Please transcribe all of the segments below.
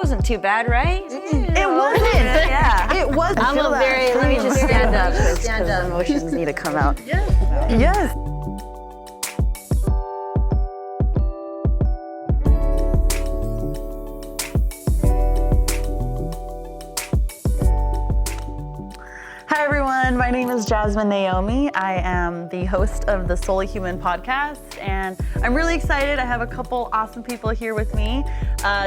wasn't too bad, right? It wasn't. Yeah. It was. Let me just stand up because emotions need to come out. Yes. Hi everyone, my name is Jasmine Naomi. I am the host of the Solely Human podcast, and I'm really excited. I have a couple awesome people here with me.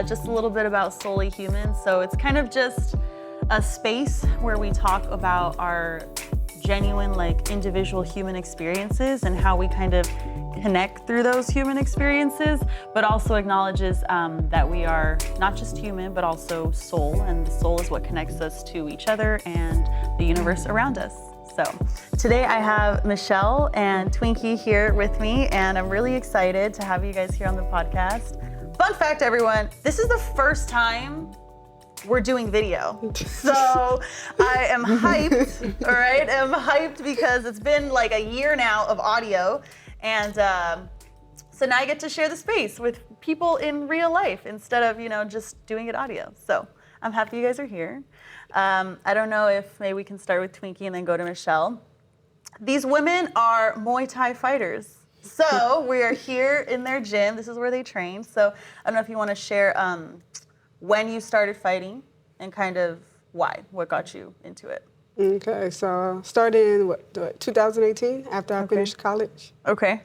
Just a little bit about Solely Human. So it's kind of just a space where we talk about our genuine, individual human experiences and how we kind of connect through those human experiences, but also acknowledges that we are not just human, but also soul, and the soul is what connects us to each other and the universe around us. So today I have Michelle and Twinkie here with me, and I'm really excited to have you guys here on the podcast. Fun fact, everyone, this is the first time we're doing video. So I am hyped, all right? I'm hyped because it's been like a year now of audio. And so now I get to share the space with people in real life instead of, just doing it audio. So I'm happy you guys are here. I don't know if maybe we can start with Twinkie and then go to Michelle. These women are Muay Thai fighters. So we are here in their gym. This is where they train. So I don't know if you want to share when you started fighting and kind of why, what got you into it. Okay, so started in 2018 after I finished college. Okay.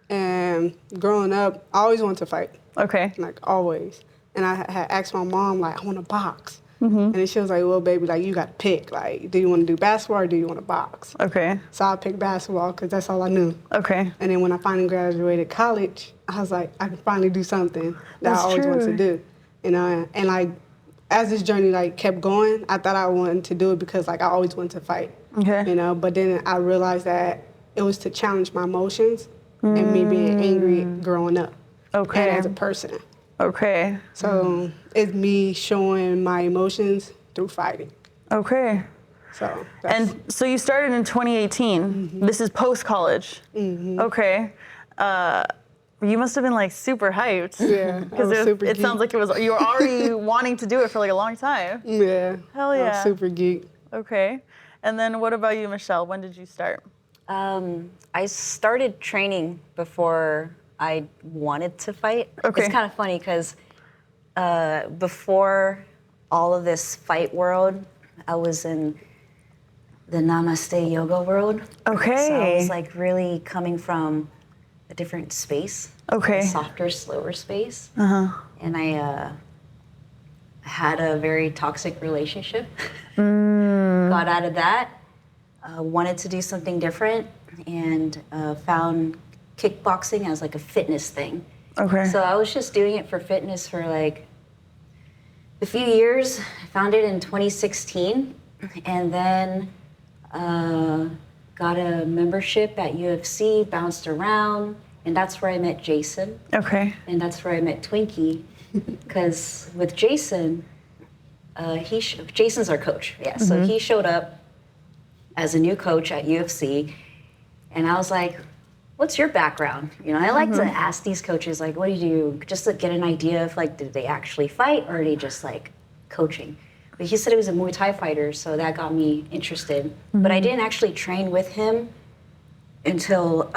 And growing up, I always wanted to fight. Okay. Always. And I had asked my mom, I want to box. Mm-hmm. And then she was like, well, baby, you got to pick. Do you want to do basketball or do you want to box? Okay. So I picked basketball because that's all I knew. Okay. And then when I finally graduated college, I was like, I can finally do something that I always wanted to do. As this journey kept going, I thought I wanted to do it because I always wanted to fight. Okay. But then I realized that it was to challenge my emotions and me being angry growing up. Okay. And as a person. Okay. So it's me showing my emotions through fighting. Okay. So so you started in 2018. Mm-hmm. This is post-college. Mm-hmm. Okay. You must have been super hyped. Yeah, because it sounds like you were already wanting to do it for a long time. Yeah. Hell yeah. I was super geek. Okay. And then what about you, Michelle? When did you start? I started training before I wanted to fight. Okay. It's kind of funny because before all of this fight world, I was in the Namaste yoga world. Okay. So I was really coming from a different space. Okay. A softer, slower space. Uh-huh. And I had a very toxic relationship. Got out of that, wanted to do something different, and found kickboxing as a fitness thing. Okay. So I was just doing it for fitness for a few years. I found it in 2016, and then got a membership at UFC, bounced around, and that's where I met Jason. Okay. And that's where I met Twinkie, because with Jason, Jason's our coach, yeah. Mm-hmm. So he showed up as a new coach at UFC, and I was like, what's your background? I like to ask these coaches, what do you do, just to get an idea of, did they actually fight, or are they just, coaching? But he said he was a Muay Thai fighter, so that got me interested. Mm-hmm. But I didn't actually train with him until,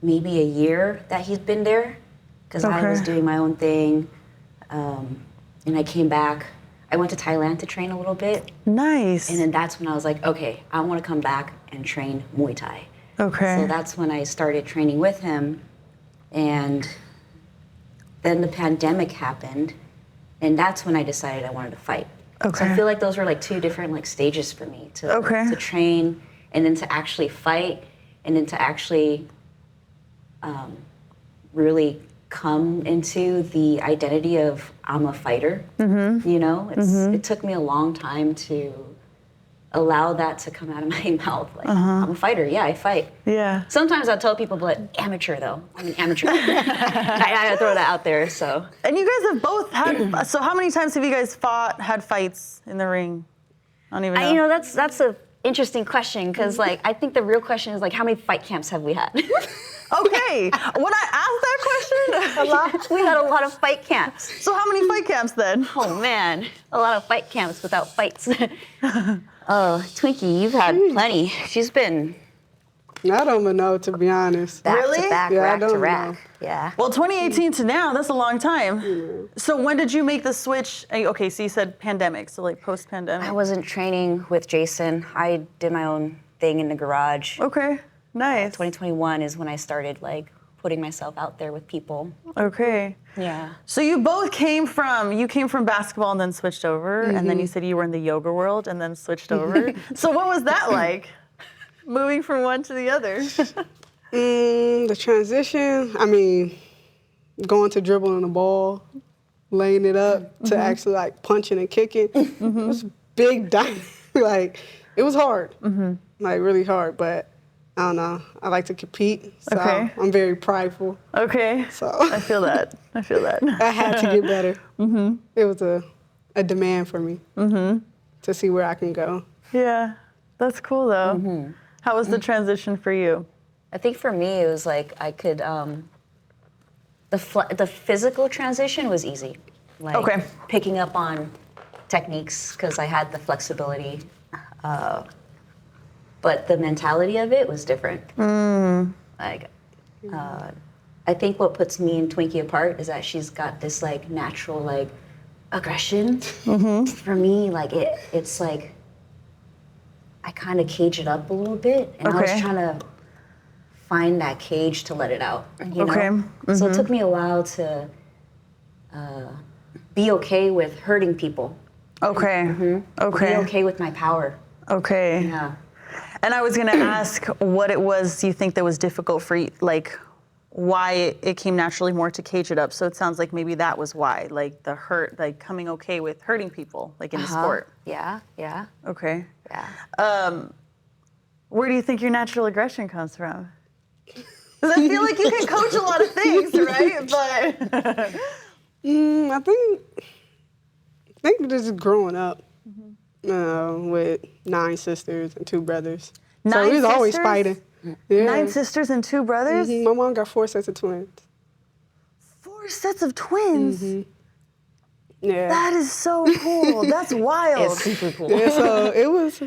maybe a year that he'd been there, because I was doing my own thing, and I came back. I went to Thailand to train a little bit. Nice. And then that's when I was like, okay, I want to come back and train Muay Thai. Okay. So that's when I started training with him, and then the pandemic happened, and that's when I decided I wanted to fight. Okay. So I feel like those were two different stages for me to train, and then to actually fight, and then to actually really come into the identity of I'm a fighter. Mm-hmm. It took me a long time to allow that to come out of my mouth. I'm a fighter. Yeah, I fight. Yeah. Sometimes I'll tell people, but amateur though. I'm an amateur. I throw that out there. So. And you guys have both had. So how many times have you guys had fights in the ring? I don't even know. That's a interesting question, because I think the real question is how many fight camps have we had? Okay. When I asked that question, did? A lot. We had a lot of fight camps. So how many fight camps then? Oh man, a lot of fight camps without fights. Oh, Twinkie, you've had plenty. She's been I don't even know, to be honest. back Really? to back, Yeah, I rack to don't rack. know. Yeah. Well, 2018 to now, that's a long time. So when did you make the switch? Okay, so you said pandemic, so like post-pandemic. I wasn't training with Jason. I did my own thing in the garage. Okay, nice. 2021 is when I started like putting myself out there with people. Okay. Yeah. So you both came from basketball and then switched over, and then you said you were in the yoga world and then switched over. So what was that like, moving from one to the other? The transition, I mean, going to dribbling the ball, laying it up to actually like punching and kicking, it was big like, it was hard, like really hard, but I don't know. I like to compete, so Okay. I'm very prideful. Okay. So I feel that. I feel that. I had to get better. It was a demand for me to see where I can go. Yeah, that's cool though. How was the transition for you? I think for me it was like I could the physical transition was easy. Like Okay. picking up on techniques because I had the flexibility. But the mentality of it was different. Like, I think what puts me and Twinkie apart is that she's got this like natural like aggression. For me, like it's like I kind of cage it up a little bit, and I Okay. was trying to find that cage to let it out. You know? Okay. So it took me a while to be okay with hurting people. Okay. Be Okay. okay with my power. Okay. Yeah. And I was gonna ask what it was you think that was difficult for you, like why it came naturally more to cage it up. So it sounds like maybe that was why, like the hurt, like coming okay with hurting people, like in the sport. Yeah. Yeah. Okay. Yeah. Where do you think your natural aggression comes from? Because I feel like you can coach a lot of things, right? But I think this is growing up with 9 sisters and 2 brothers. So 9 we was always sisters? fighting. Yeah. 9 sisters and 2 brothers? My mom got 4 sets of twins. 4 sets of twins. Yeah. That is so cool. That's wild. It's super cool. Yeah, so it was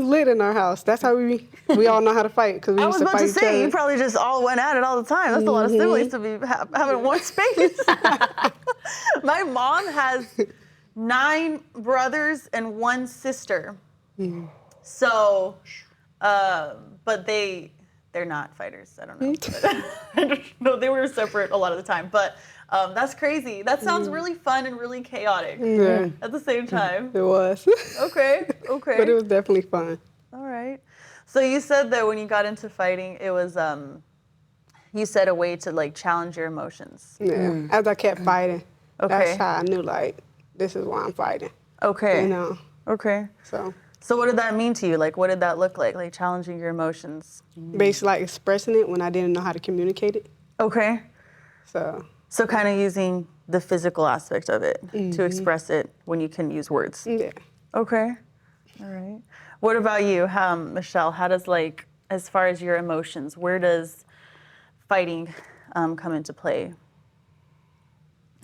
lit in our house. That's how we all know how to fight because we I used was to about fight to each say, other. you probably just all went at it all the time. That's a lot of siblings to be having one space. My mom has 9 brothers and 1 sister. So, but they're not fighters. I don't know. I don't know. They were separate a lot of the time. But that's crazy. That sounds really fun and really chaotic Yeah, at the same time. it was. Okay. But it was definitely fun. All right. So you said that when you got into fighting, it was, you said a way to like challenge your emotions. Yeah. As I kept fighting, Okay. that's how I knew like this is why I'm fighting. Okay. You know. Okay. So what did that mean to you? Like, what did that look like challenging your emotions? Basically like expressing it when I didn't know how to communicate it. Okay. So kind of using the physical aspect of it to express it when you can use words. yeah. Okay. All right. What about you, Michelle? How does like, as far as your emotions, where does fighting come into play?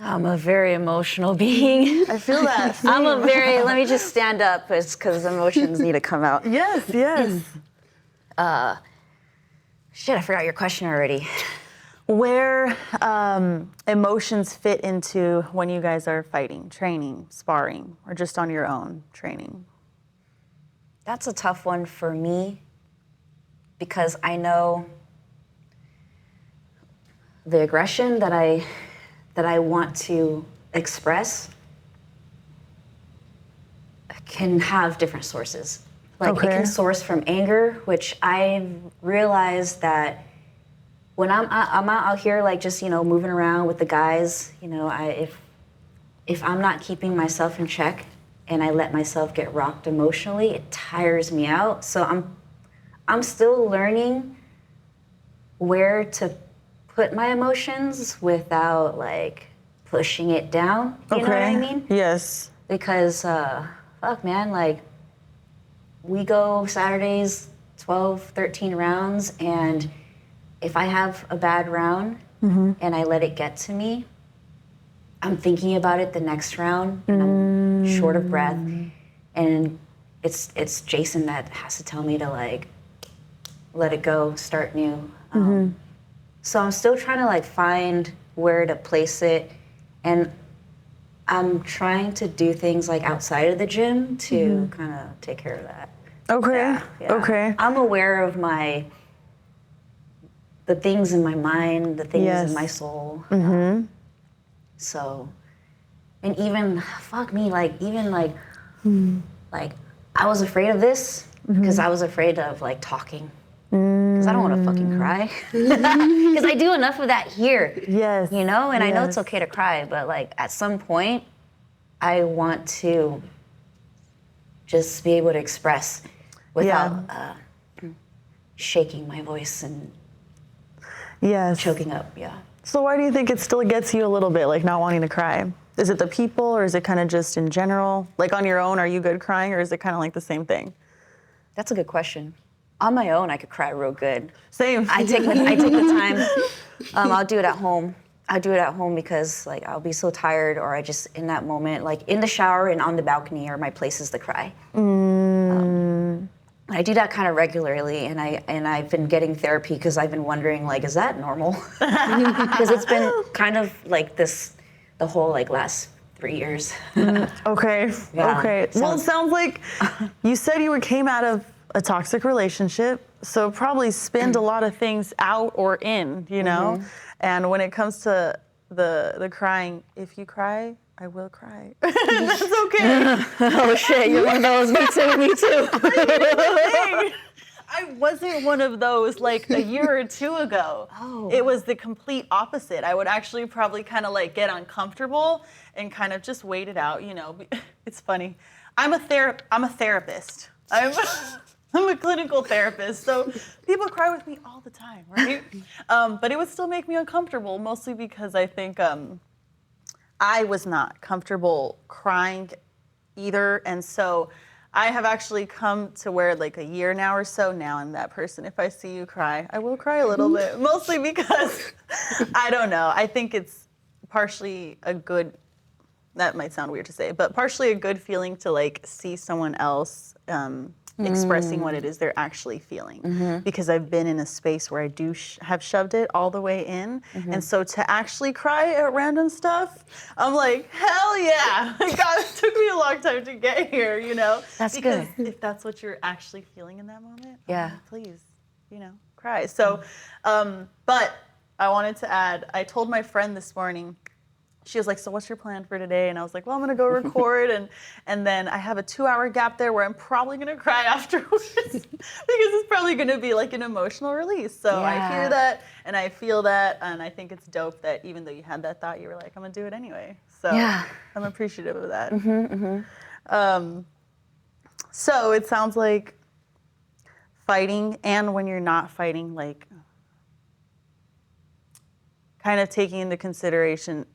I'm a very emotional being. I feel that. let me just stand up because emotions need to come out. Yes, yes. Shit, I forgot your question already. Where emotions fit into when you guys are fighting, training, sparring, or just on your own training? That's a tough one for me because I know the aggression that I want to express can have different sources. Like it Okay. can source from anger, which I realized that when I'm out here like just moving around with the guys, if I'm not keeping myself in check and I let myself get rocked emotionally, it tires me out. So I'm still learning where to put my emotions without like pushing it down. You know what I mean? Yes. Because fuck man, like we go Saturdays 12, 13 rounds, and if I have a bad round and I let it get to me, I'm thinking about it the next round, and I'm short of breath, and it's Jason that has to tell me to like let it go, start new. So I'm still trying to like find where to place it, and I'm trying to do things like outside of the gym to kind of take care of that. Okay. Yeah. Okay. I'm aware of the things in my mind, the things Yes. in my soul. So, and even, fuck me, like, even like, like, I was afraid of this because I was afraid of like talking. Because I don't want to fucking cry. Because I do enough of that here. Yes. You know, and I know it's okay to cry, but like at some point, I want to just be able to express without shaking my voice and choking up. Yeah. So why do you think it still gets you a little bit, like not wanting to cry? Is it the people, or is it kind of just in general? Like on your own, are you good crying, or is it kind of like the same thing? That's a good question. On my own, I could cry real good. Same. I take the time. I'll do it at home. I do it at home because like I'll be so tired, or I just in that moment, like in the shower and on the balcony are my places to cry. I do that kind of regularly, and I've been getting therapy because I've been wondering like, is that normal? Because it's been kind of like this the whole like last 3 years. Okay. Yeah. Okay. Well, it sounds like you said you came out of a toxic relationship, so probably spend a lot of things out or in, you know? And when it comes to the crying, if you cry, I will cry. That's okay. Oh shit, you're one of those. Me too. I wasn't one of those like a year or two ago. Oh. It was the complete opposite. I would actually probably kind of like get uncomfortable and kind of just wait it out, you know. It's funny. I'm a therapist. I'm a clinical therapist, so people cry with me all the time, right? But it would still make me uncomfortable, mostly because I think I was not comfortable crying either, and so I have actually come to where like a year now or so, now I'm that person. If I see you cry, I will cry a little bit, mostly because, I don't know, I think it's partially a good, that might sound weird to say, but partially a good feeling to like see someone else expressing what it is they're actually feeling. Because I've been in a space where I do have shoved it all the way in. And so to actually cry at random stuff, I'm like, hell yeah. Like, God, it took me a long time to get here, you know? That's because good. if that's what you're actually feeling in that moment, Yeah. please, you know, cry. So, but I wanted to add, I told my friend this morning, she was like, so what's your plan for today? And I was like, well, I'm going to go record. And then I have a 2-hour gap there where I'm probably going to cry afterwards because it's probably going to be like an emotional release. So I hear that and I feel that. And I think it's dope that even though you had that thought, you were like, I'm going to do it anyway. So I'm appreciative of that. So it sounds like fighting, and when you're not fighting, like kind of taking into consideration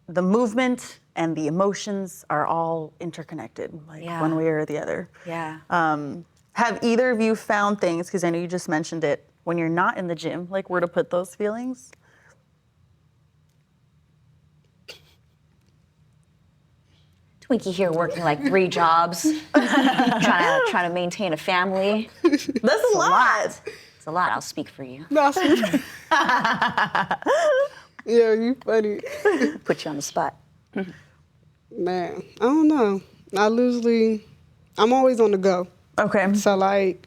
the movement and the emotions are all interconnected, like one way or the other. Yeah. Have either of you found things, because I know you just mentioned it, when you're not in the gym, like where to put those feelings? Twinkie here working like 3 jobs, trying to maintain a family. That's a lot. It's a lot. I'll speak for you. No, yeah, you funny. Put you on the spot. Man, I don't know. I'm always on the go. Okay. So like,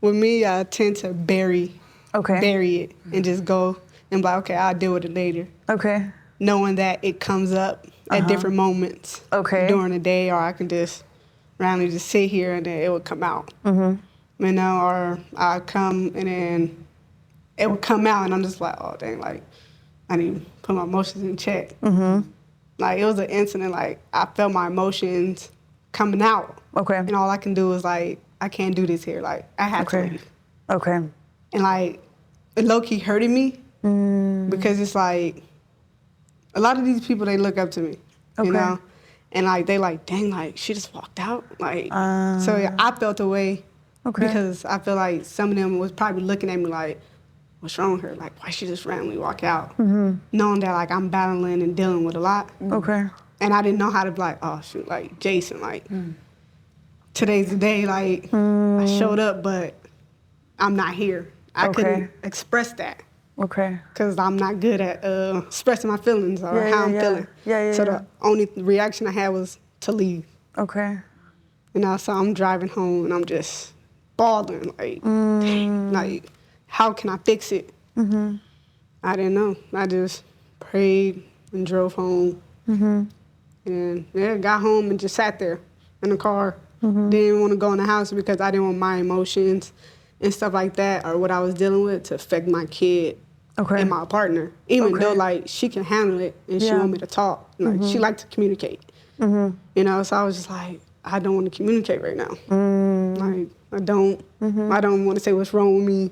with me, I tend to bury it and just go and be like, okay, I'll deal with it later. Okay. Knowing that it comes up at different moments during the day, or I can just randomly just sit here and then it would come out. You know, or I come and then it would come out and I'm just like, oh dang, like I need to put my emotions in check. Like it was an incident, like I felt my emotions coming out. And all I can do is like, I can't do this here. Like I have to leave. And like, it low-key hurted me because it's like, a lot of these people, they look up to me, you know? And like, they like, dang, like she just walked out. Like, so yeah, I felt the way because I feel like some of them was probably looking at me like, what's wrong with her? Like, why she just randomly walk out? Knowing that, like, I'm battling and dealing with a lot. Okay. And I didn't know how to be like, oh, shoot, like, Jason, like, today's the day, like, I showed up, but I'm not here. I couldn't express that. Okay. Because I'm not good at expressing my feelings or how I'm feeling. So the only reaction I had was to leave. Okay. You know, so I'm driving home and I'm just bawling, like, dang, like, how can I fix it? I didn't know. I just prayed and drove home. And got home and just sat there in the car. Didn't want to go in the house because I didn't want my emotions and stuff like that or what I was dealing with to affect my kid and my partner. Even though, like, she can handle it and she want me to talk. Like, she likes to communicate. You know, so I was just like, I don't want to communicate right now. Like, I don't want to say what's wrong with me.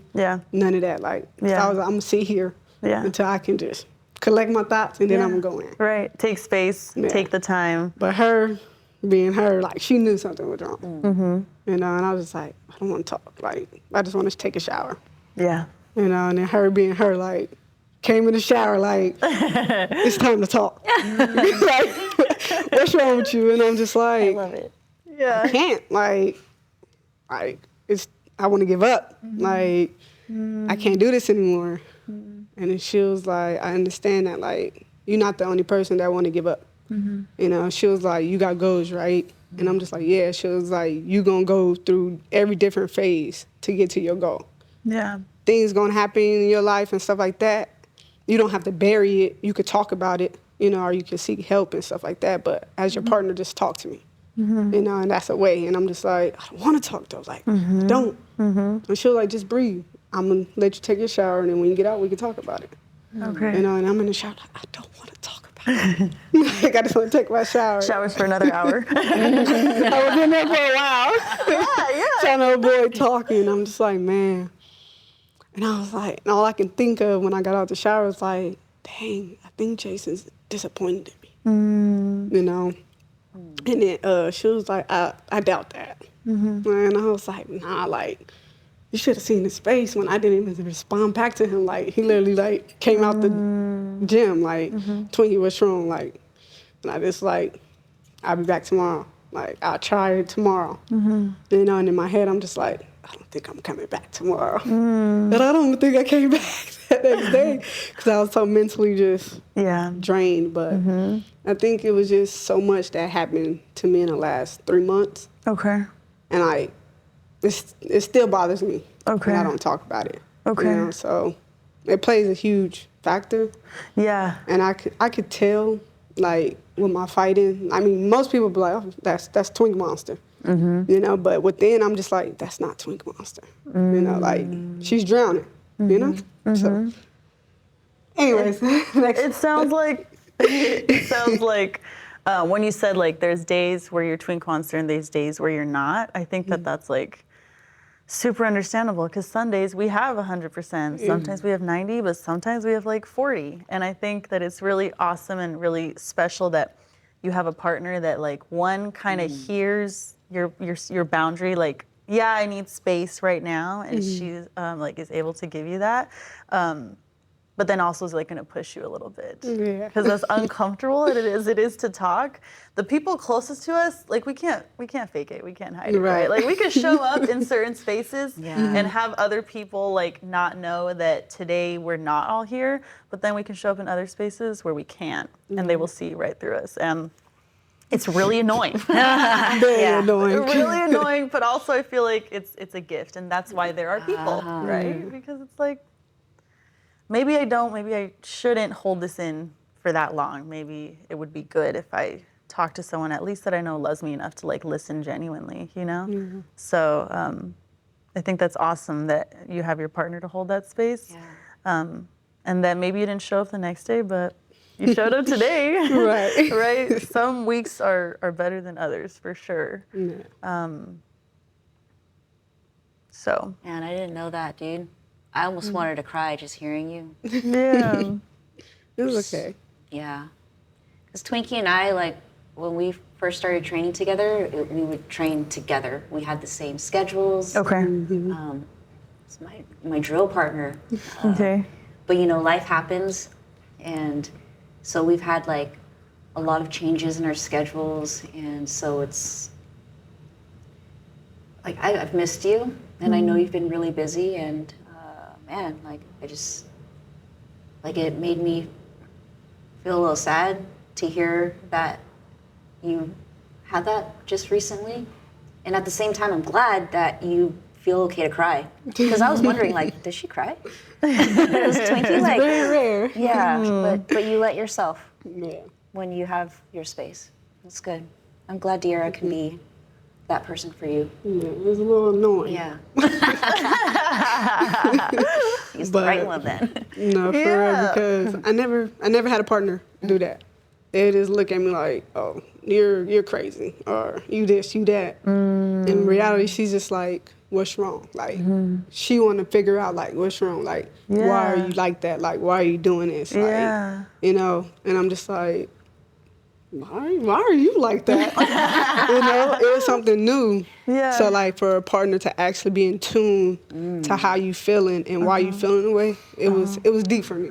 None of that. Like, so I was like, I'm going to sit here until I can just collect my thoughts and then I'm going to go in. Right. Take space, take the time. But her, being her, like, she knew something was wrong. You know, and I was just like, I don't want to talk. Like, I just want to take a shower. Yeah. You know, and then her being her, like, came in the shower, like, it's time to talk. Like, what's wrong with you? And I'm just like, I love it. I can't. Like, it's, I want to give up. Like, I can't do this anymore. And then she was like, I understand that, like, you're not the only person that want to give up. You know, she was like, you got goals, right? And I'm just like, yeah. She was like, you going to go through every different phase to get to your goal. Yeah. Things going to happen in your life and stuff like that. You don't have to bury it. You could talk about it, you know, or you can seek help and stuff like that. But as your partner, just talk to me. You know, and that's a way. And I'm just like, I don't want to talk, though. Like, don't. And she was like, just breathe. I'm going to let you take your shower, and then when you get out, we can talk about it. Okay. You know, and I'm in the shower, like, I don't want to talk about it. Like, I just want to take my shower. Showers for another hour. I was in there for a while. Trying to avoid talking. I'm just like, man. And I was like, and all I can think of when I got out the shower was like, dang, I think Jason's disappointed in me. You know? And then she was like, I doubt that. And I was like, nah, like, you should have seen his face when I didn't even respond back to him. Like, he literally, like, came out the gym, like, Twinkie, what's wrong? Like, and I just, like, I'll be back tomorrow. Like, I'll try it tomorrow. You know, and in my head, I'm just like, I don't think I'm coming back tomorrow. And I don't think I came back that next day because I was so mentally just drained. But I think it was just so much that happened to me in the last 3 months. Okay. And it still bothers me. Okay. And I don't talk about it. Okay. You know? So it plays a huge factor. Yeah. And I could tell, like, with my fighting. I mean, most people be like, oh, that's Twink Monster. You know, but within, I'm just like, that's not Twink Monster. You know, like, she's drowning, you know? So, anyways, It sounds like, when you said, like, there's days where you're Twink Monster and there's days where you're not, I think that's, like, super understandable because some days we have 100%, sometimes we have 90, but sometimes we have, like, 40. And I think that it's really awesome and really special that you have a partner that, like, one kind of hears your boundary, like, yeah, I need space right now, and she's like is able to give you that, but then also is like going to push you a little bit because as uncomfortable it is to talk. The people closest to us, like, we can't fake it, we can't hide it, right? Like, we could show up in certain spaces and have other people, like, not know that today we're not all here, but then we can show up in other spaces where we can't, and they will see right through us. And it's really annoying. Very annoying. Really annoying, but also I feel like it's a gift, and that's why there are people, right? Because it's like, maybe I shouldn't hold this in for that long. Maybe it would be good if I talk to someone at least that I know loves me enough to, like, listen genuinely, you know? So I think that's awesome that you have your partner to hold that space. And that maybe you didn't show up the next day, but you showed up today. Right? Some weeks are better than others, for sure. So. Man, I didn't know that, dude. I almost wanted to cry just hearing you. It was okay. Yeah. Because Twinkie and I, like, when we first started training together, we would train together. We had the same schedules. Okay. It's my drill partner. Okay. But you know, life happens, and so we've had like a lot of changes in our schedules, and so it's like I've missed you, and I know you've been really busy, and man, like I just like it made me feel a little sad to hear that you had that just recently, and at the same time, I'm glad that you feel okay to cry, because I was wondering, like, does she cry? Is Twinkie like? Very rare. Yeah, but you let yourself Yeah. when you have your space. That's good. I'm glad De'Ara can be that person for you. Yeah, it was a little annoying. Yeah. He's the But- right one then. No, for real, because I never had a partner do that. They just look at me like, oh, you're crazy, or you this, you that. In reality, she's just like, what's wrong? Like, she want to figure out, like, what's wrong? Like, why are you like that? Like, why are you doing this? Like, you know, and I'm just like, why are you like that? You know, it was something new. Yeah. So, like, for a partner to actually be in tune to how you feeling and why you feeling the way, it was deep for me.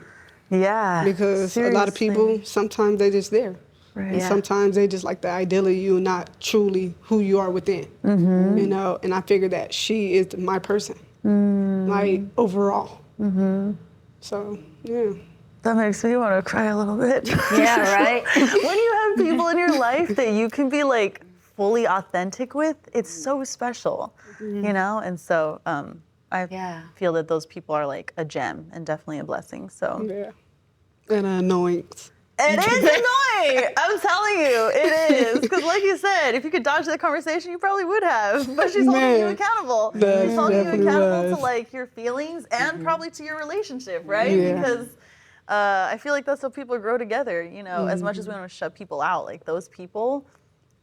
Yeah. Because a lot of people, sometimes they just there. Right. And Yeah. sometimes they just like the ideal of you, not truly who you are within. You know, and I figure that she is my person, like overall. So, yeah. That makes me want to cry a little bit. Yeah, right? When you have people in your life that you can be like fully authentic with, it's so special, you know? And so I feel that those people are like a gem and definitely a blessing. So Yeah. And annoyance. it is annoying. I'm telling you, it is. Because like you said, if you could dodge that conversation, you probably would have. But she's holding you Man, accountable. that She's holding you definitely accountable was. to like your feelings and probably to your relationship, right? Yeah. Because I feel like that's how people grow together. You know, as much as we want to shut people out, like those people,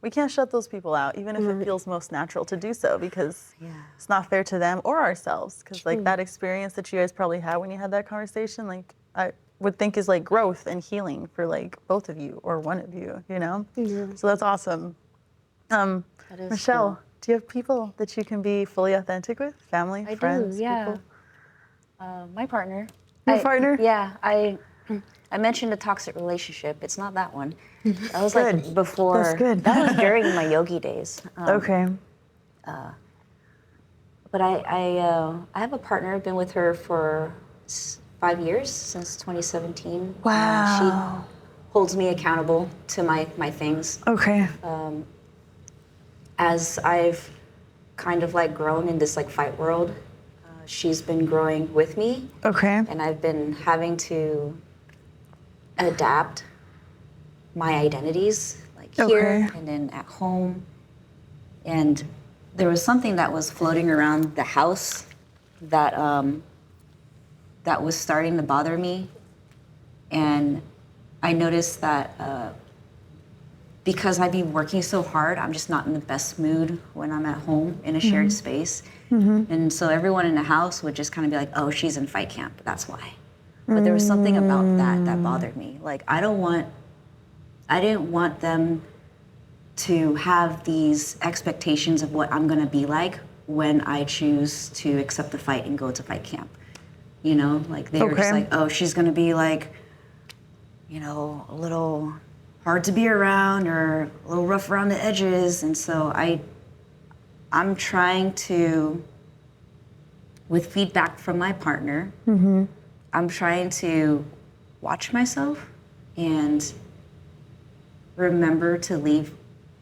we can't shut those people out, even if it feels most natural to do so, because it's not fair to them or ourselves. Because like that experience that you guys probably had when you had that conversation, like I would think is like growth and healing for like both of you or one of you, you know? Yeah. So that's awesome. is Michelle, cool. do you have people that you can be fully authentic with? Family, I friends, do, yeah. people? My partner. Your partner? Yeah, I mentioned a toxic relationship. It's not that one. That was Good. like before. That's good. That was during my yogi days. Okay. But I have a partner. I've been with her for 5 years, since 2017. Wow. She holds me accountable to my things. Okay. As I've kind of like grown in this like fight world, she's been growing with me, Okay. and I've been having to adapt my identities, like here Okay. and then at home. And there was something that was floating around the house that that was starting to bother me, and I noticed that because I've been working so hard, I'm just not in the best mood when I'm at home in a shared space. And so everyone in the house would just kind of be like, oh, she's in fight camp, that's why. But there was something about that bothered me. Like, I didn't want them to have these expectations of what I'm gonna be like when I choose to accept the fight and go to fight camp. You know, like they were just like, oh, she's gonna be like, you know, a little hard to be around or a little rough around the edges. And so I'm trying to, with feedback from my partner, I'm trying to watch myself and remember to leave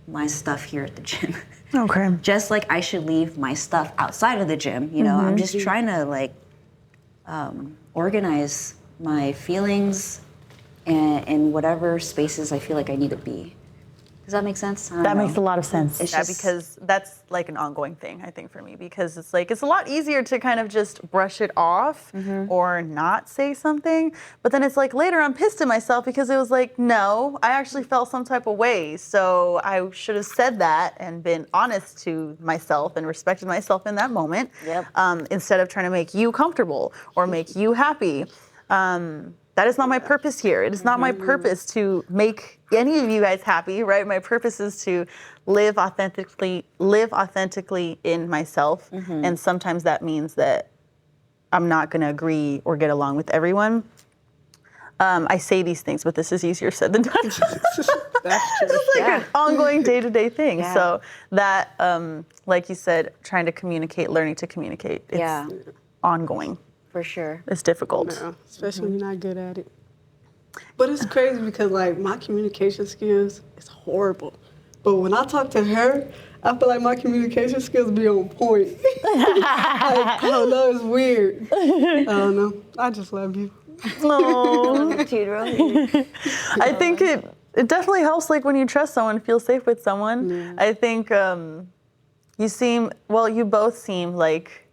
my stuff here at the gym. Okay. Just like I should leave my stuff outside of the gym, you know? I'm just trying to like organize my feelings and whatever spaces I feel like I need to be. Does that make sense? That makes a lot of sense. It's Yeah, just- because that's like an ongoing thing, I think, for me, because it's like, it's a lot easier to kind of just brush it off or not say something. But then it's like later I'm pissed at myself because it was like, no, I actually felt some type of way. So I should have said that and been honest to myself and respected myself in that moment. Yep. Instead of trying to make you comfortable or make you happy. That is not my purpose here. It is not my purpose to make any of you guys happy, right? My purpose is to live authentically in myself. And sometimes that means that I'm not going to agree or get along with everyone. I say these things, but this is easier said than done. That's true. It's like an ongoing day-to-day thing. Yeah. So that, like you said, trying to communicate, learning to communicate, it's ongoing. For sure. It's difficult. No, especially when you're not good at it. But it's crazy because like my communication skills is horrible. But when I talk to her, I feel like my communication skills be on point. I don't know, it's weird. I don't know. I just love you. Oh. I think it definitely helps, like when you trust someone, feel safe with someone. Yeah. I think you both seem like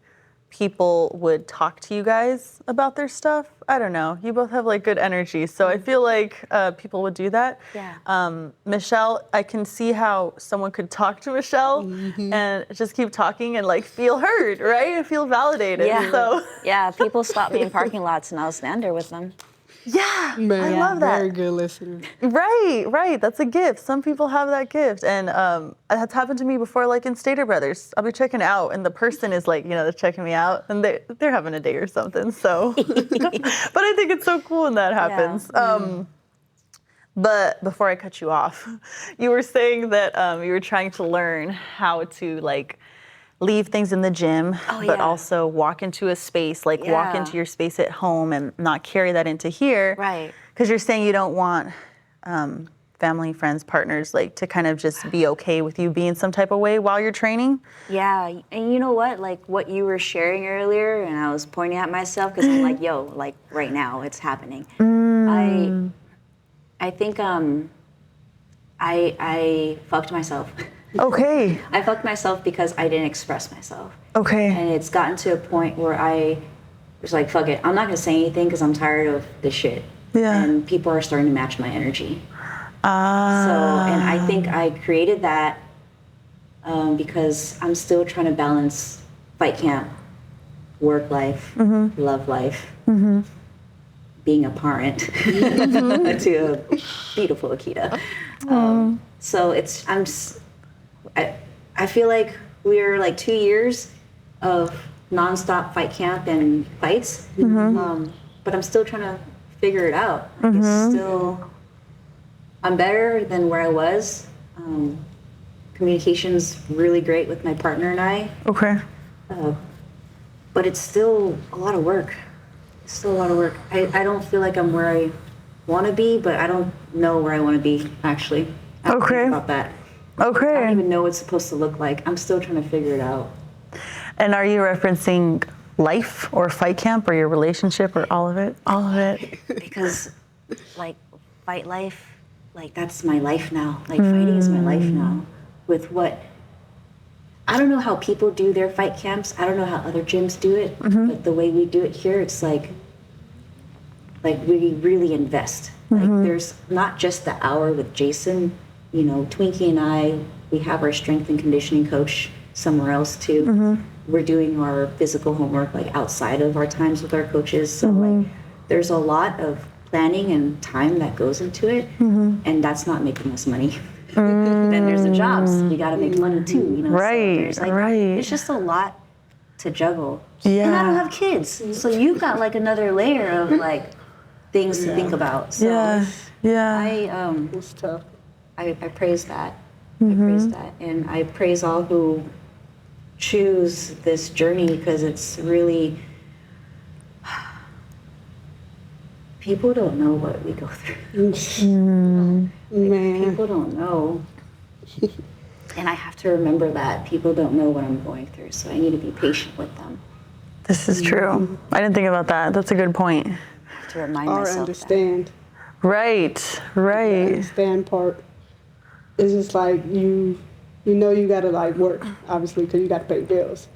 people would talk to you guys about their stuff. I don't know. You both have like good energy. So I feel like people would do that. Yeah. Michelle, I can see how someone could talk to Michelle and just keep talking and like feel heard, right? And feel validated. Yeah. So Yeah, people stop me in parking lots and I'll stand there with them. yeah, Man, I love that. Very good listener. Right. That's a gift. Some people have that gift. And that's happened to me before, like in Stater Brothers. I'll be checking out and the person is like, they're checking me out and they're having a day or something. So, but I think it's so cool when that happens. But before I cut you off, you were saying that you were trying to learn how to like leave things in the gym, but also walk into a space, like walk into your space at home and not carry that into here. Right. Because you're saying you don't want family, friends, partners, like to kind of just be okay with you being some type of way while you're training. Yeah, and you know what? Like what you were sharing earlier, and I was pointing at myself because I'm like, yo, like right now it's happening. I think I fucked myself. Okay. I fucked myself because I didn't express myself. Okay. And it's gotten to a point where I was like, fuck it, I'm not gonna say anything because I'm tired of this shit. Yeah. And people are starting to match my energy. So, and I think I created that because I'm still trying to balance fight camp, work life, love life, being a parent to a beautiful Akita. So I feel like we're like 2 years of nonstop fight camp and fights, but I'm still trying to figure it out. Like I'm better than where I was. Communication's really great with my partner and I. Okay. But it's still a lot of work. It's still a lot of work. I don't feel like I'm where I want to be, but I don't know where I want to be, actually. I have to think about that. Okay. I don't even know what it's supposed to look like. I'm still trying to figure it out. And are you referencing life or fight camp or your relationship or all of it? All of it. Because, like, fight life, like, that's my life now. Like, fighting is my life now. With what, I don't know how people do their fight camps. I don't know how other gyms do it. But the way we do it here, it's like we really invest. Like, there's not just the hour with Jason. You know, Twinkie and I, we have our strength and conditioning coach somewhere else too. We're doing our physical homework like outside of our times with our coaches. So like there's a lot of planning and time that goes into it, and that's not making us money. Then there's the jobs. We got to make money too, you know. Right, so there's like, it's just a lot to juggle. Yeah. And I don't have kids, so you've got like another layer of like things to think about. So It's tough. I praise that. I praise that. And I praise all who choose this journey because it's really, people don't know what we go through. Man. People don't know. And I have to remember that. People don't know what I'm going through, so I need to be patient with them. This is true. I didn't think about that. That's a good point. I have to remind Or myself understand. Right. The understand part. It's just like you know you gotta like work, obviously, because you gotta pay bills.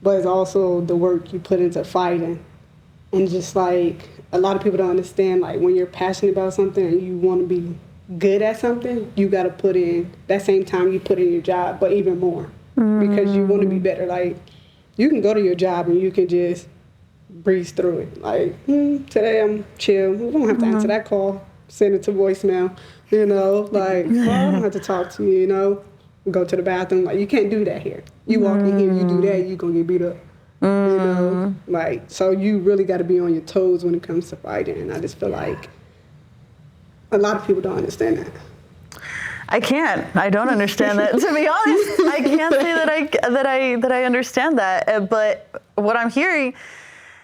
But it's also the work you put into fighting. And just like a lot of people don't understand, like when you're passionate about something and you want to be good at something, you gotta put in that same time you put in your job, but even more. Because you want to be better. Like you can go to your job and you can just breeze through it. Like today I'm chill. We don't have to answer that call. Send it to voicemail. You know, like, well, I don't have to talk to you, you know. Go to the bathroom. Like, you can't do that here. You walk in here, you do that, you're going to get beat up. You know, like, so you really got to be on your toes when it comes to fighting. And I just feel like a lot of people don't understand that. I don't understand that. To be honest, I can't say that I understand that. But what I'm hearing,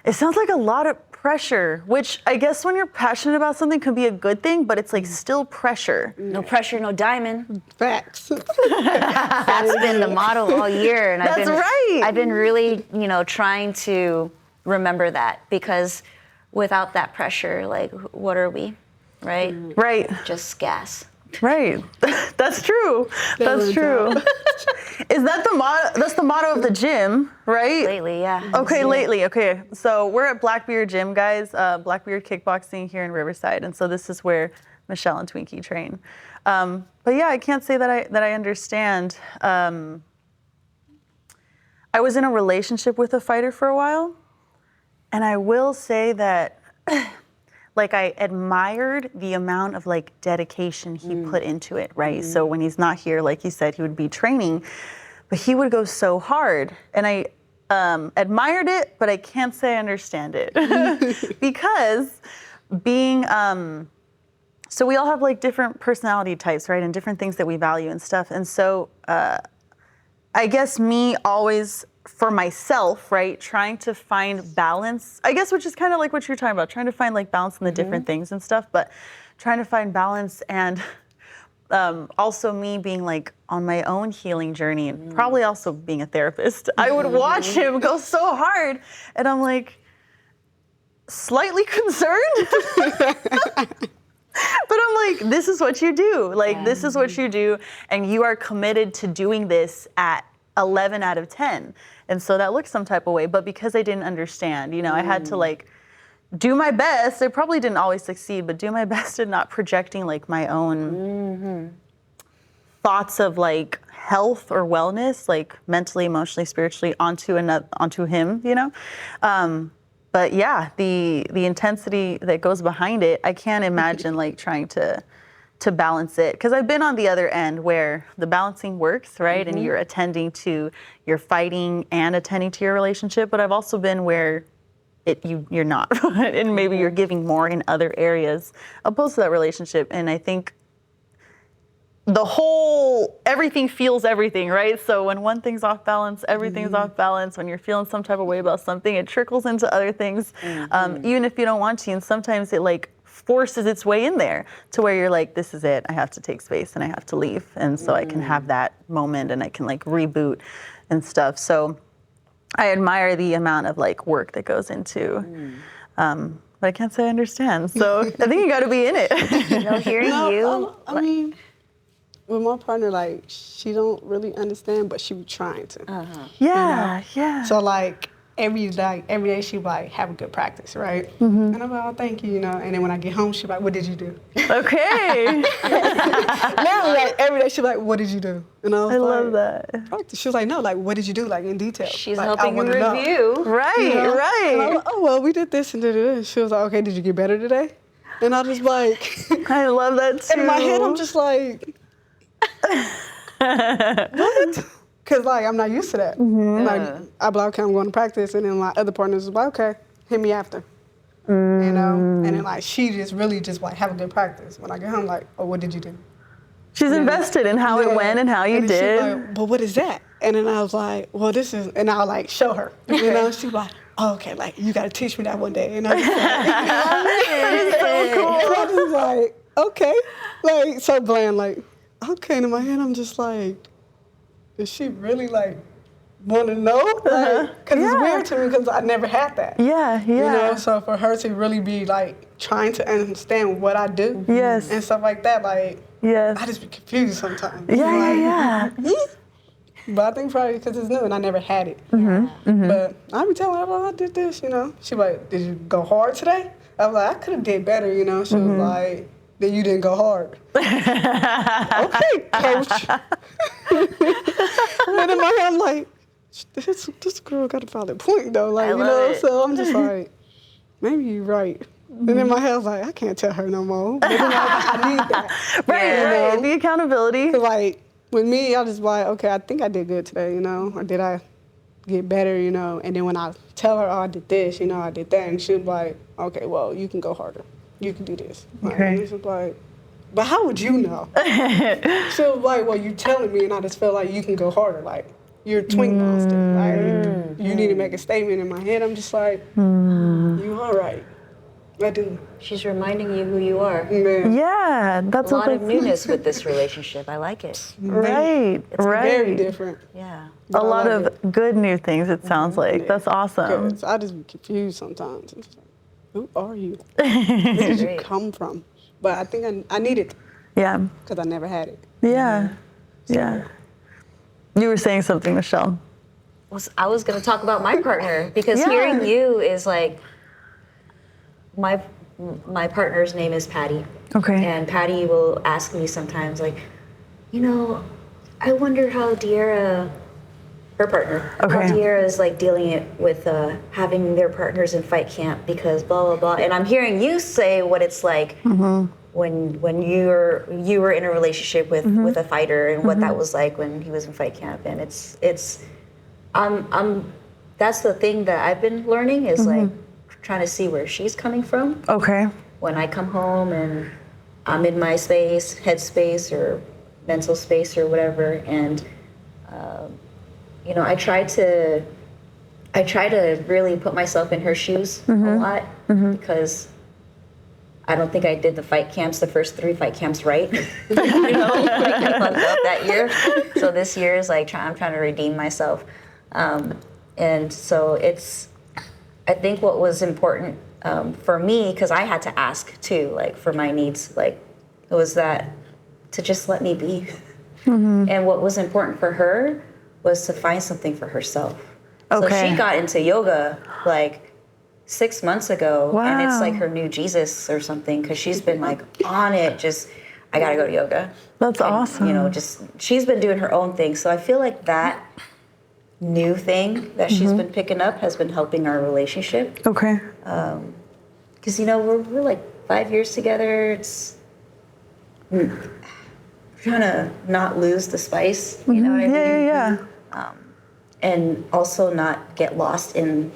it sounds like a lot of pressure, which I guess when you're passionate about something can be a good thing, but it's like still pressure. No pressure, no diamond. Facts. That's been the motto all year. And That's right. I've been really, trying to remember that, because without that pressure, like, what are we, right? Right. Just gas. Right. That's true. That's true. Is that the motto? That's the motto of the gym, right? Lately, yeah. Okay, lately. Okay. So we're at Blackbeard Gym, guys. Blackbeard Kickboxing here in Riverside. And so this is where Michelle and Twinkie train. But yeah, I can't say that I understand. I was in a relationship with a fighter for a while. And I will say that like, I admired the amount of like dedication he put into it, right? So when he's not here, like you said, he would be training, but he would go so hard. And I admired it, but I can't say I understand it. Because being, so we all have like different personality types, right? And different things that we value and stuff. And so I guess me always, for myself, right, trying to find balance, I guess, which is kind of like what you're talking about, trying to find like balance in the different things and stuff, but trying to find balance, and also me being like on my own healing journey, and probably also being a therapist. I would watch him go so hard, and I'm like slightly concerned. But I'm like, this is what you do. Like, this is what you do, and you are committed to doing this at 11 out of 10. And so that looks some type of way. But because I didn't understand, I had to like do my best. I probably didn't always succeed, but do my best at not projecting like my own thoughts of like health or wellness, like mentally, emotionally, spiritually, onto him, But yeah, the intensity that goes behind it, I can't imagine like trying to balance it, because I've been on the other end where the balancing works, right? And you're attending to your fighting and attending to your relationship. But I've also been where you're not, and maybe you're giving more in other areas opposed to that relationship. And I think everything feels everything, right? So when one thing's off balance, everything's off balance. When you're feeling some type of way about something, it trickles into other things, even if you don't want to. And sometimes it like forces its way in there to where you're like, this is it. I have to take space and I have to leave. And so I can have that moment and I can like reboot and stuff. So I admire the amount of like work that goes into, but I can't say I understand. So I think you got to be in it. Hearing you. I mean, with my partner, like, she don't really understand, but she be trying to. Yeah. So like, every day she be like, have a good practice, right? And I'm like, oh, thank you, And then when I get home, she be like, what did you do? Okay. Now, like, every day she be like, what did you do? And I love that. Practice. She was like, no, like, what did you do, like, in detail? She's like, helping you review. Right. And I'm like, oh, well, we did this and did this. She was like, okay, did you get better today? And I was like, I love that too. in my head, I'm just like, what? Because, like, I'm not used to that. Like, I be like, okay, I'm going to practice. And then my other partners was like, okay, hit me after. And then, like, she just really just, like, have a good practice. When I get home, like, oh, what did you do? She's invested in how it went and how you did. She like, but what is that? And then I was like, well, this is, and I'll, like, show her. She was like, oh, okay, like, you got to teach me that one day. And I was like, that is so cool. So I was like, okay. Like, so bland, like, okay. And in my head, I'm just like, does she really, like, want to know? Like, because it's weird to me because I never had that. Yeah. So for her to really be, like, trying to understand what I do and stuff like that, like, I just be confused sometimes. Yeah. But I think probably because it's new and I never had it. But I be telling her, well, I did this, She like, did you go hard today? I was like, I could have did better, She was like, then you didn't go hard. Okay, coach. And in my head, I'm like, this girl got a valid point, though. Like, so I'm just like, maybe you're right. And in my head, I was like, I can't tell her no more. But then I need that. Right. The accountability. Because, like, with me, I just like, okay, I think I did good today, Or did I get better, you know. And then when I tell her, oh, I did this, you know, I did that, and she'll be like, okay, well, you can go harder. You can do this. Like, Okay. and it's just like, but how would you know? She'll be like, well, you telling me, and I just feel like you can go harder. Like, you're a twink monster. Like, you need to make a statement. In my head, I'm just like, you all right. I do. She's reminding you who you are. Man. Yeah, that's A lot what of newness with this relationship. I like it. Right, right. Very different. Yeah. A lot of good new things, it sounds like. Yeah. That's awesome. 'Cause I just be confused sometimes. I'm just like, who are you? Where did you Great. come from? But I think I need it Yeah, because I never had it. yeah, yeah. You were saying something, Michelle. I was going to talk about my partner because Yeah. hearing you is like, my partner's name is Patty. Okay. And Patty will ask me sometimes, like, you know, I wonder how De'Ara, her partner, how Okay. De'Ara is like dealing it with having their partners in fight camp because blah blah blah. And I'm hearing you say what it's like when you were in a relationship with a fighter and what that was like when he was in fight camp. And I'm that's the thing that I've been learning is like trying to see where she's coming from. Okay. When I come home and I'm in my space, headspace or mental space or whatever, and you know, I try to really put myself in her shoes a lot because I don't think I did the first 3 fight camps right. You know, I kind of fucked up that year. So this year is like I'm trying to redeem myself, and so I think what was important for me, because I had to ask too, like for my needs, like it was that to just let me be. And what was important for her was to find something for herself. So Okay. she got into yoga like 6 months ago, and it's Wow. like her new Jesus or something, because she's been like on it, just, I gotta go to yoga. That's And, awesome. You know, just, she's been doing her own thing. So I feel like that new thing that she's been picking up has been helping our relationship. Okay. Because, you know, we're like 5 years together. It's trying to not lose the spice, you know what I mean? Yeah. And also not get lost in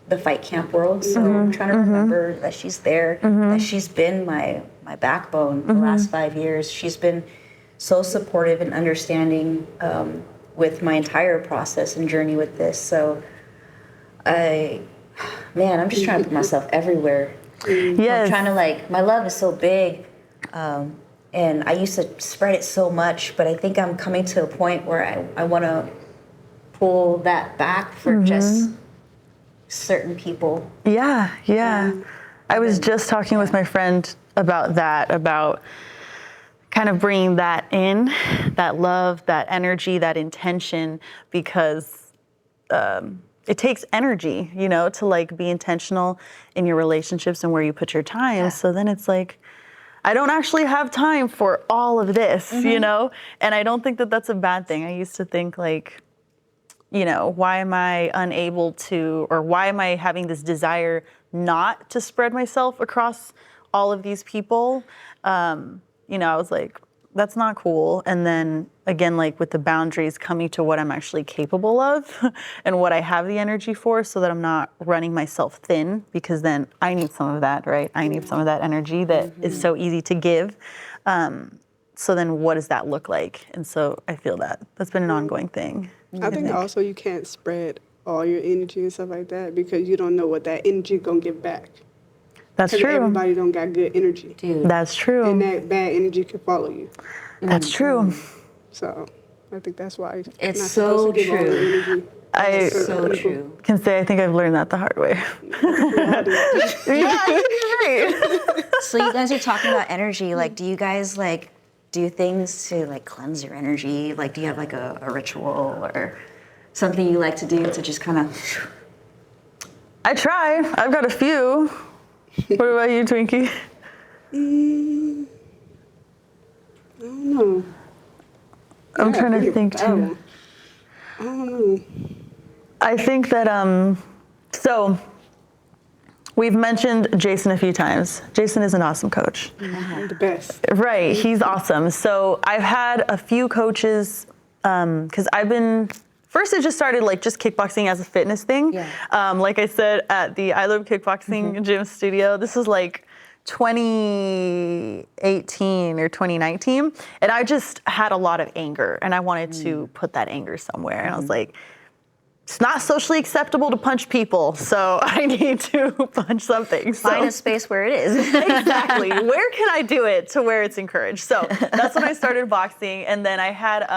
the fight camp world. So I'm trying to remember that she's there, that she's been my backbone the last 5 years. She's been so supportive and understanding with my entire process and journey with this. So I'm just trying to put myself everywhere. Yes. I'm trying to like, my love is so big, and I used to spread it so much, but I think I'm coming to a point where I want to pull that back for just certain people. Yeah. I was just talking with my friend about that, about kind of bringing that in, that love, that energy, that intention, because it takes energy, you know, to like be intentional in your relationships and where you put your time. So then it's like, I don't actually have time for all of this, you know? And I don't think that that's a bad thing. I used to think like, you know, why am I unable to, or why am I having this desire not to spread myself across all of these people? You know, I was like, that's not cool. And then again, like with the boundaries, coming to what I'm actually capable of and what I have the energy for, so that I'm not running myself thin, because then I need some of that, right? I need some of that energy that is so easy to give. So then what does that look like? And so I feel that that's been an ongoing thing. I think also you can't spread all your energy and stuff like that because you don't know what that energy gonna give back. That's 'Cause true. everybody don't got good energy. Dude. That's true. And that bad energy can follow you. That's true. So I think that's why you're It's not so supposed to give all the true. energy. I So true. can say I think I've learned that the hard way. Yeah, you're right. So you guys are talking about energy. Like, do you guys like do things to like cleanse your energy? Like, do you have like a ritual or something you like to do to just kind of? I try. I've got a few. What about you, Twinkie? I don't know. I'm trying to think too. I don't know. I think that, so we've mentioned Jason a few times. Jason is an awesome coach. I'm the best. Right, he's awesome. So I've had a few coaches, because I've been first it just started like just kickboxing as a fitness thing. Yeah. Like I said, at the I Love Kickboxing gym studio, this was like 2018 or 2019. And I just had a lot of anger and I wanted to put that anger somewhere. And I was like, it's not socially acceptable to punch people, so I need to punch something. Find a space where it is. Exactly. Where can I do it to where it's encouraged? So that's when I started boxing. And then I had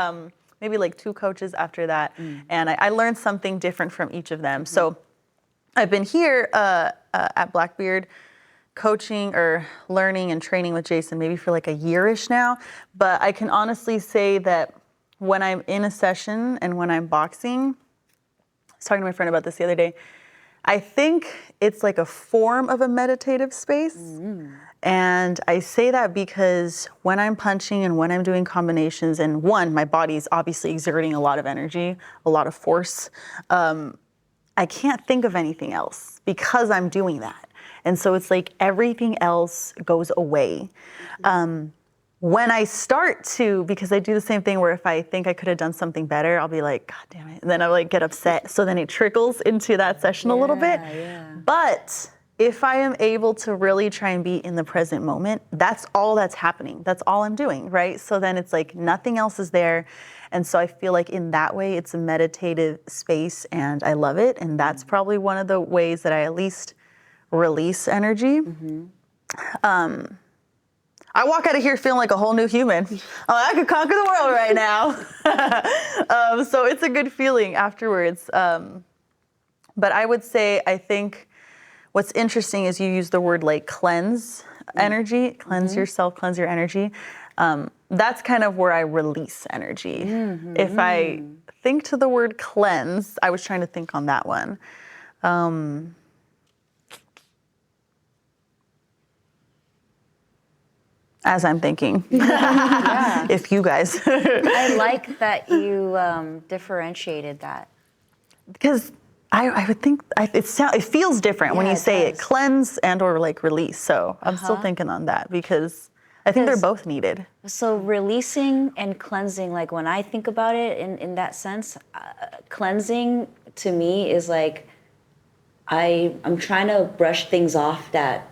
maybe like 2 coaches after that. And I learned something different from each of them. So I've been here at Blackbeard coaching or learning and training with Jason maybe for like a year-ish now. But I can honestly say that when I'm in a session and when I'm boxing, I was talking to my friend about this the other day, I think it's like a form of a meditative space. And I say that because when I'm punching and when I'm doing combinations, and one, my body's obviously exerting a lot of energy, a lot of force, I can't think of anything else because I'm doing that. And so it's like everything else goes away. When I start to, because I do the same thing where if I think I could have done something better, I'll be like, God damn it. And then I'll like get upset. So then it trickles into that session a little bit. But if I am able to really try and be in the present moment, that's all that's happening. That's all I'm doing, right? So then it's like nothing else is there. And so I feel like in that way, it's a meditative space and I love it. And that's probably one of the ways that I at least release energy. I walk out of here feeling like a whole new human. I could conquer the world right now. So it's a good feeling afterwards. But I would say, I think what's interesting is you use the word like cleanse energy, cleanse yourself, cleanse your energy. That's kind of where I release energy. If I think to the word cleanse, I was trying to think on that one. As I'm thinking, if you guys. I like that you differentiated that. Because I would think, it feels different when you say it, does. cleanse and or like release. So I'm still thinking on that because I think they're both needed. So releasing and cleansing, like when I think about it in that sense, cleansing to me is like, I'm trying to brush things off that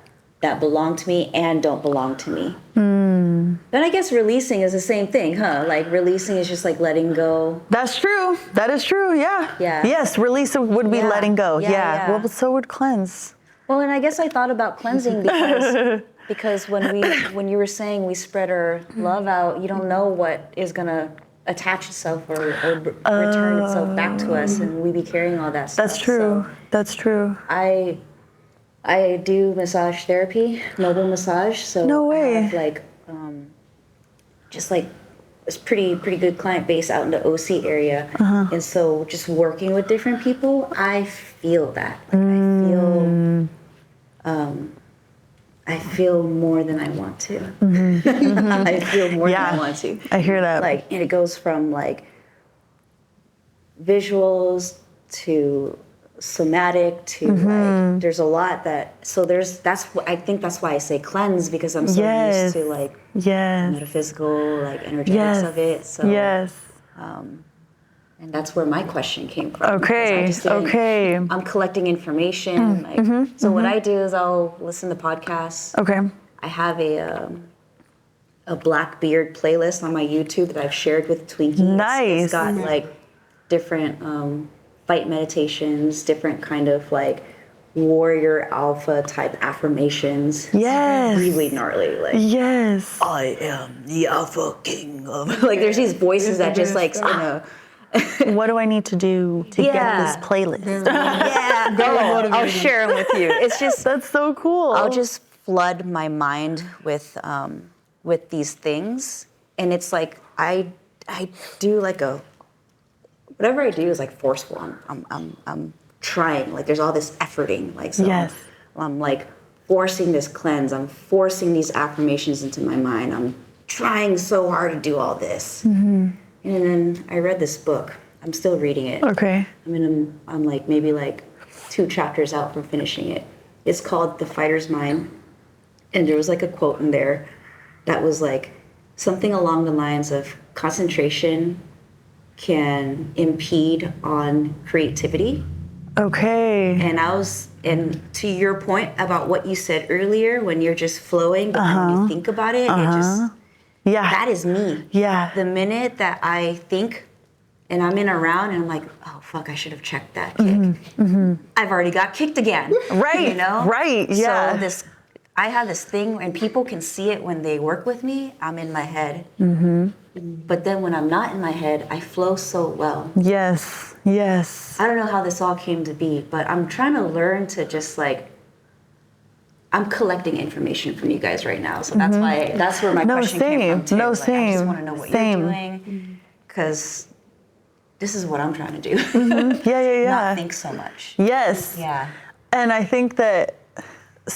belong to me and don't belong to me. Then I guess releasing is the same thing, huh? Like releasing is just like letting go. That's true. That is true. Yeah. Yes, release would be letting go. Yeah. Well, but so would cleanse. Well, and I guess I thought about cleansing because when you were saying we spread our love out, you don't know what is gonna attach itself or return itself back to us, and we be carrying all that stuff. That's true. So That's true. I do massage therapy, mobile massage. So No way. I have like just like it's pretty good client base out in the OC area, and so just working with different people, I feel that. Like I feel more than I want to. I feel more than I want to. I hear that. Like, and it goes from like visuals to somatic to like there's a lot that I think that's why I say cleanse, because I'm so used to like metaphysical like energetics of it. So and that's where my question came from. I'm collecting information. What I do is I'll listen to podcasts. I have a Blackbeard playlist on my YouTube that I've shared with Twinkie. It's got like different fight meditations, different kind of like warrior alpha type affirmations. It's really gnarly. Like, I am the alpha king of. Like, there's these voices that just like, you know. What do I need to do to get this playlist? I'll share them with you. It's just that's so cool. I'll just flood my mind with these things, and it's like I do like whatever I do is like forceful. I'm trying. Like there's all this efforting. Like so I'm like forcing this cleanse. I'm forcing these affirmations into my mind. I'm trying so hard to do all this. And then I read this book. I'm still reading it. I'm like maybe like 2 chapters out from finishing it. It's called The Fighter's Mind. And there was like a quote in there that was like something along the lines of concentration can impede on creativity. Okay. And to your point about what you said earlier, when you're just flowing, but then when you think about it, it just, that is me. Yeah. The minute that I think and I'm in a round and I'm like, oh, fuck, I should have checked that kick. I've already got kicked again. Right. You know? Right. Yeah. So I have this thing, and people can see it when they work with me. I'm in my head. But then when I'm not in my head, I flow so well. Yes. Yes. I don't know how this all came to be, but I'm trying to learn to just I'm collecting information from you guys right now. So that's where my question came from too. No, I same. just want to know what you're doing, because this is what I'm trying to do. Yeah. Not think so much. Yes. Yeah. And I think that,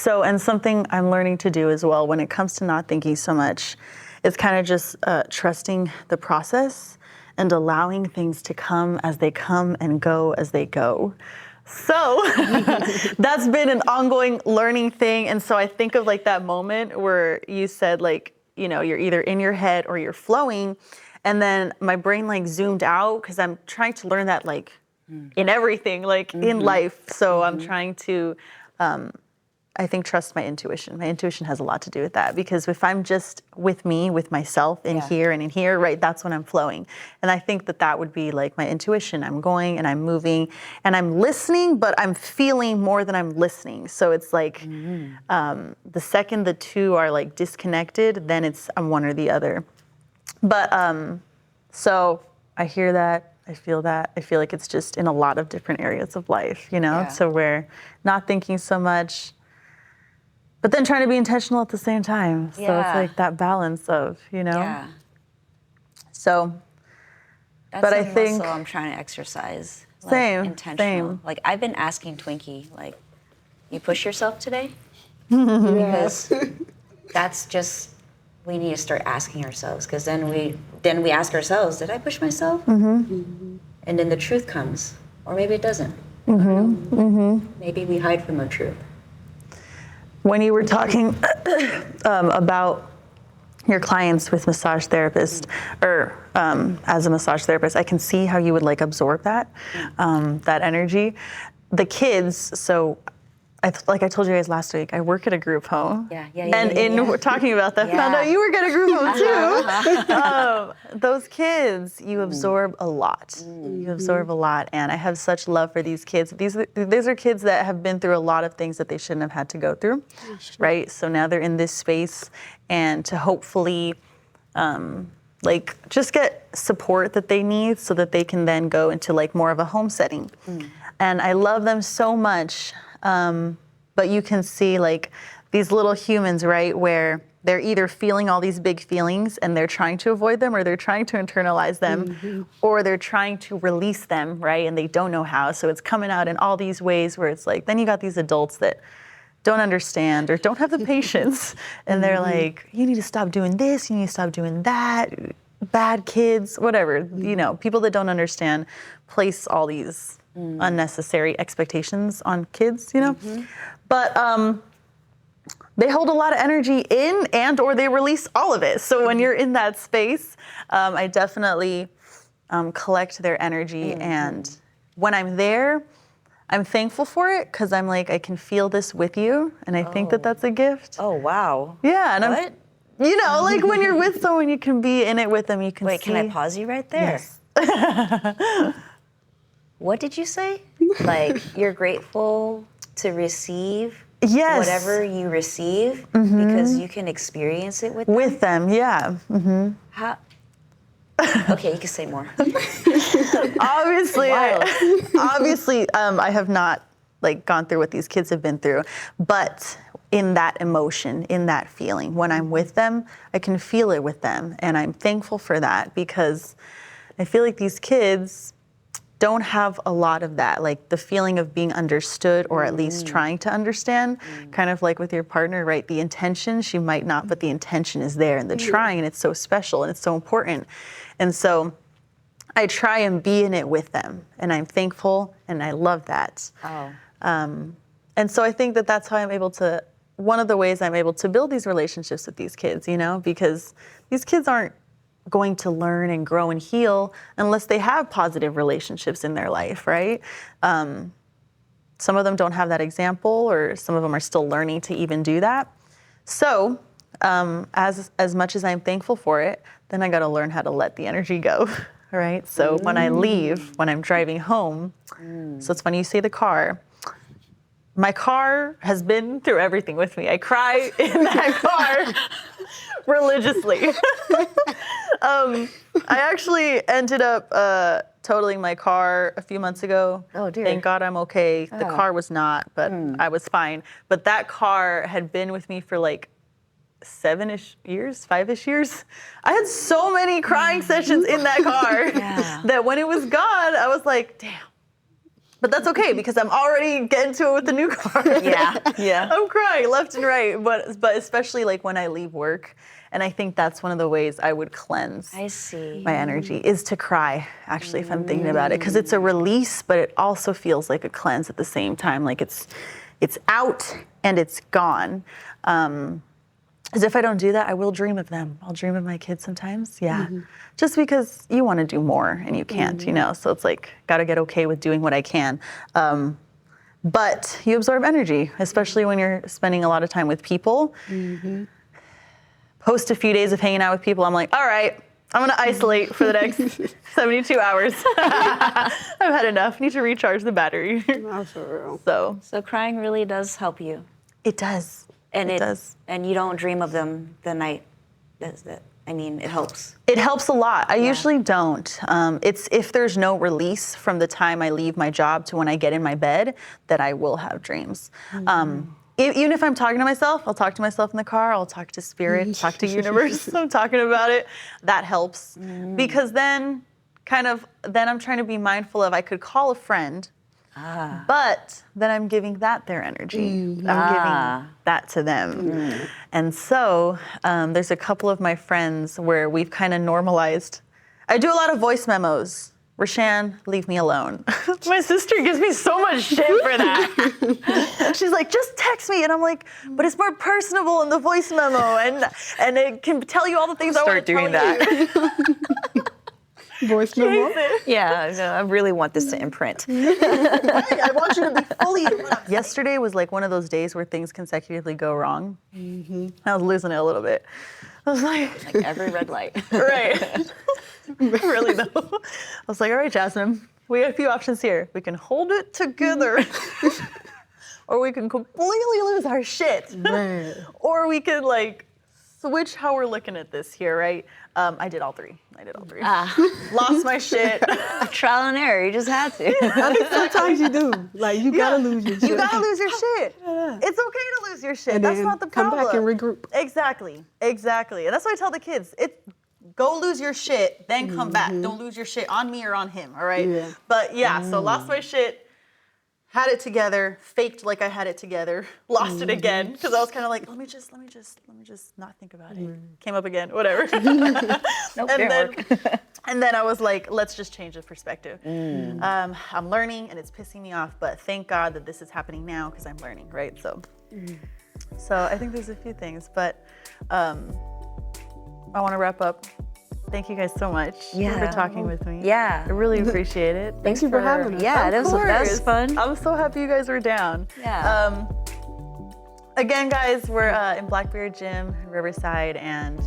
and something I'm learning to do as well when it comes to not thinking so much, is kind of just trusting the process and allowing things to come as they come and go as they go. So that's been an ongoing learning thing. And so I think of that moment where you said you're either in your head or you're flowing. And then my brain zoomed out, because I'm trying to learn that in everything, in life. So I'm trying to, I think, trust my intuition. My intuition has a lot to do with that, because if I'm just with me, with myself in here and in here, right, that's when I'm flowing. And I think that would be my intuition. I'm going and I'm moving and I'm listening, but I'm feeling more than I'm listening. So it's the second the two are disconnected, then I'm one or the other. But so I hear that. I feel that. I feel like it's just in a lot of different areas of life, So we're not thinking so much, but then trying to be intentional at the same time. So it's that balance of, Yeah. So, that's but a I think muscle I'm trying to exercise. Same. Intentional. I've been asking Twinkie, you push yourself today? Yes. Because that's just, we need to start asking ourselves, because then we ask ourselves, did I push myself? And then the truth comes, or maybe it doesn't. Maybe we hide from the truth. When you were talking about your clients with massage therapists, or as a massage therapist, I can see how you would absorb that energy. The kids, so I told you guys last week, I work at a group home. We're talking about that, found out you work at a group home too. Those kids, you absorb a lot. You absorb a lot, and I have such love for these kids. These are kids that have been through a lot of things that they shouldn't have had to go through, right? So now they're in this space, and to hopefully just get support that they need so that they can then go into more of a home setting. And I love them so much. But you can see these little humans, right, where they're either feeling all these big feelings and they're trying to avoid them, or they're trying to internalize them, or they're trying to release them, right, and they don't know how. So it's coming out in all these ways where it's then you got these adults that don't understand or don't have the patience, and they're you need to stop doing this, you need to stop doing that, bad kids, whatever. People that don't understand place all these unnecessary expectations on kids, But they hold a lot of energy in, and or they release all of it. So when you're in that space, I definitely collect their energy. And when I'm there, I'm thankful for it, because I'm I can feel this with you. And I think that that's a gift. Oh, wow. Yeah. And what? When you're with someone, you can be in it with them. You can Wait, see. can I pause you right there? Yes. What did you say? You're grateful to receive whatever you receive, because you can experience it with them? With them, yeah. How? Okay, you can say more. Obviously, I have not gone through what these kids have been through, but in that emotion, in that feeling, when I'm with them, I can feel it with them, and I'm thankful for that, because I feel like these kids don't have a lot of that, the feeling of being understood, or at least trying to understand, kind of with your partner, right? The intention, she might not, but the intention is there, and the trying, and it's so special, and it's so important. And so I try and be in it with them, and I'm thankful, and I love that. Oh. And so I think that that's how I'm able to, one of the ways I'm able to build these relationships with these kids, because these kids aren't going to learn and grow and heal unless they have positive relationships in their life, right? Some of them don't have that example, or some of them are still learning to even do that. So as much as I'm thankful for it, then I got to learn how to let the energy go, right? So when I leave, when I'm driving home, so it's funny you say the car. My car has been through everything with me. I cry in that car religiously. I actually ended up totaling my car a few months ago. Oh, dear. Thank God I'm okay. The car was not, but I was fine. But that car had been with me for like 7-ish years, 5-ish years. I had so many crying sessions in that car that when it was gone, I was like, damn. But that's okay because I'm already getting to it with the new car. Yeah. I'm crying left and right, but especially like when I leave work, and I think that's one of the ways I would cleanse my energy is to cry. Actually, if I'm thinking about it, because it's a release, but it also feels like a cleanse at the same time. Like it's out and it's gone. As if I don't do that, I will dream of them. I'll dream of my kids sometimes, just because you want to do more and you can't, you know? So it's like, gotta get okay with doing what I can. But you absorb energy, especially when you're spending a lot of time with people. Post a few days of hanging out with people, I'm like, all right, I'm gonna isolate for the next 72 hours. I've had enough, need to recharge the battery. That's for real. So crying really does help you. It does. And it does. And you don't dream of them the night. I mean, it helps. It helps a lot. I usually don't. It's if there's no release from the time I leave my job to when I get in my bed, that I will have dreams. Even if I'm talking to myself, I'll talk to myself in the car, I'll talk to spirit, talk to universe, I'm talking about it. That helps. Because then I'm trying to be mindful of, I could call a friend, but then I'm giving that their energy. I'm giving that to them. And so there's a couple of my friends where we've kind of normalized. I do a lot of voice memos. Rashan, leave me alone. My sister gives me so much shit for that. She's like, just text me. And I'm like, but it's more personable in the voice memo. And it can tell you all the things I want to tell you. Start doing that. Voice memo? Yeah, no, I really want this to imprint. I want you to be fully. Yesterday was like one of those days where things consecutively go wrong. I was losing it a little bit. I was like every red light. Right. Really though. I was like, all right, Jasmine, we have a few options here. We can hold it together, or we can completely lose our shit, or we could like switch how we're looking at this here, right? I did all three. Lost my shit. Trial and error. You just had to. I think sometimes you do. Like, you gotta lose your shit. You gotta lose your shit. It's okay to lose your shit. And that's then not the problem. come back and regroup. Exactly. And that's why I tell the kids, go lose your shit, then come back. Don't lose your shit on me or on him, all right? Yeah. But so lost my shit, had it together, faked like I had it together, lost it again, because I was kind of like, let me just not think about it. Came up again, whatever. Nope, and then I was like, let's just change the perspective. I'm learning and it's pissing me off, but thank God that this is happening now because I'm learning, right? So I think there's a few things, but I want to wrap up. Thank you guys so much for talking with me. Yeah. I really appreciate it. Thank you for having us. Yeah, that was fun. I'm so happy you guys were down. Yeah. Again, guys, we're in Blackbeard Gym, Riverside, and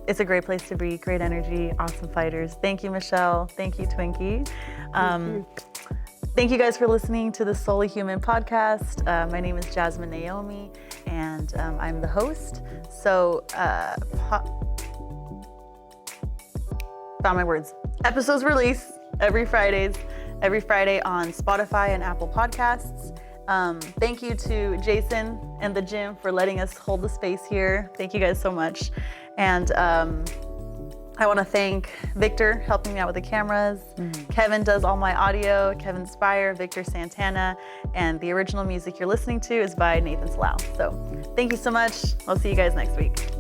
it's a great place to be. Great energy, awesome fighters. Thank you, Michelle. Thank you, Twinkie. Thank you guys for listening to the Solely Human podcast. My name is Jasmine Naomi, and I'm the host. So, found my words. Episodes release every Friday on Spotify and Apple Podcasts. Thank you to Jason and the gym for letting us hold the space here. Thank you guys so much. And I want to thank Victor helping me out with the cameras. Kevin does all my audio, Kevin Spire, Victor Santana, and the original music you're listening to is by Nathan Salau. So thank you so much. I'll see you guys next week.